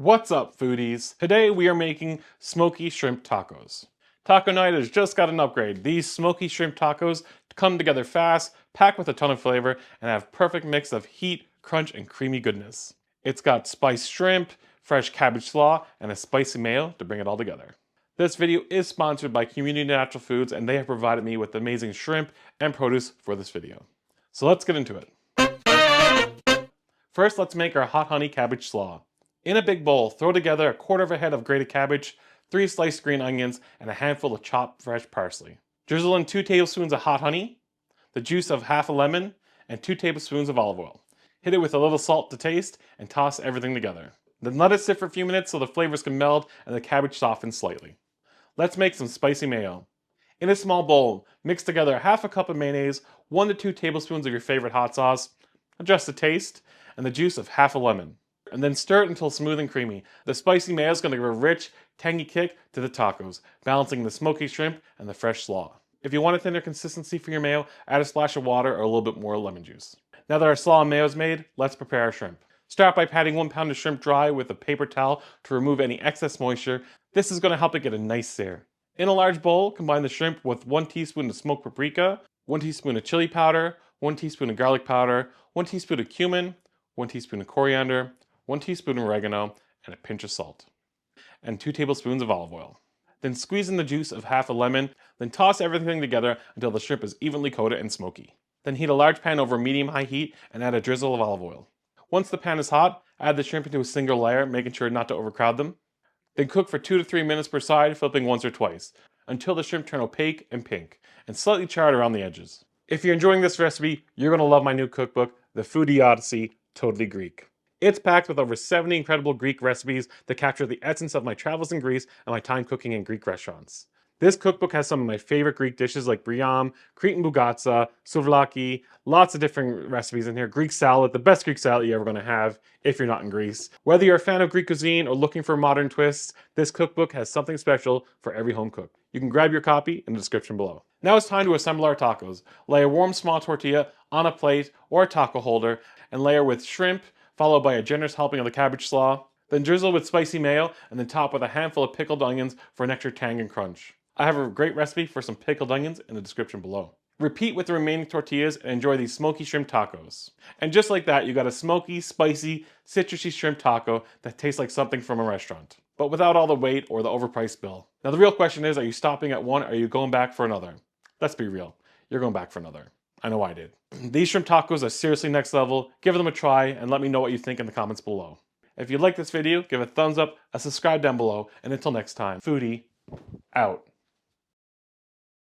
What's up, foodies? Today we are making smoky shrimp tacos. Taco night has just got an upgrade. These smoky shrimp tacos come together fast, packed with a ton of flavor, and have perfect mix of heat, crunch, and creamy goodness. It's got spiced shrimp, fresh cabbage slaw, and a spicy mayo to bring it all together. This video is sponsored by Community Natural Foods, and they have provided me with amazing shrimp and produce for this video. So let's get into it. First, let's make our hot honey cabbage slaw. In a big bowl, throw together a quarter of a head of grated cabbage, 3 sliced green onions, and a handful of chopped fresh parsley. Drizzle in 2 tablespoons of hot honey, the juice of half a lemon, and 2 tablespoons of olive oil. Hit it with a little salt to taste, and toss everything together. Then let it sit for a few minutes so the flavors can meld and the cabbage softens slightly. Let's make some spicy mayo. In a small bowl, mix together half a cup of mayonnaise, 1 to 2 tablespoons of your favorite hot sauce, adjust the taste, and the juice of half a lemon. And then stir it until smooth and creamy. The spicy mayo is going to give a rich, tangy kick to the tacos, balancing the smoky shrimp and the fresh slaw. If you want a thinner consistency for your mayo, add a splash of water or a little bit more lemon juice. Now that our slaw and mayo is made, let's prepare our shrimp. Start by patting 1 pound of shrimp dry with a paper towel to remove any excess moisture. This is going to help it get a nice sear. In a large bowl, combine the shrimp with 1 teaspoon of smoked paprika, 1 teaspoon of chili powder, 1 teaspoon of garlic powder, 1 teaspoon of cumin, 1 teaspoon of coriander, 1 teaspoon of oregano, and a pinch of salt, and 2 tablespoons of olive oil. Then squeeze in the juice of half a lemon, then toss everything together until the shrimp is evenly coated and smoky. Then heat a large pan over medium-high heat and add a drizzle of olive oil. Once the pan is hot, add the shrimp into a single layer, making sure not to overcrowd them. Then cook for 2 to 3 minutes per side, flipping once or twice, until the shrimp turn opaque and pink, and slightly charred around the edges. If you're enjoying this recipe, you're going to love my new cookbook, The Food-Dee Odyssey, Totally Greek. It's packed with over 70 incredible Greek recipes that capture the essence of my travels in Greece and my time cooking in Greek restaurants. This cookbook has some of my favorite Greek dishes like briam, Cretan bougatsa, souvlaki, lots of different recipes in here. Greek salad, the best Greek salad you're ever going to have if you're not in Greece. Whether you're a fan of Greek cuisine or looking for modern twists, this cookbook has something special for every home cook. You can grab your copy in the description below. Now it's time to assemble our tacos. Lay a warm small tortilla on a plate or a taco holder and layer with shrimp, followed by a generous helping of the cabbage slaw. Then drizzle with spicy mayo and then top with a handful of pickled onions for an extra tang and crunch. I have a great recipe for some pickled onions in the description below. Repeat with the remaining tortillas and enjoy these smoky shrimp tacos. And just like that, you got a smoky, spicy, citrusy shrimp taco that tastes like something from a restaurant, but without all the weight or the overpriced bill. Now the real question is, are you stopping at one or are you going back for another? Let's be real, you're going back for another. I know I did. These shrimp tacos are seriously next level. Give them a try and let me know what you think in the comments below. If you like this video, give it a thumbs up, a subscribe down below, and until next time, Food-Dee, out.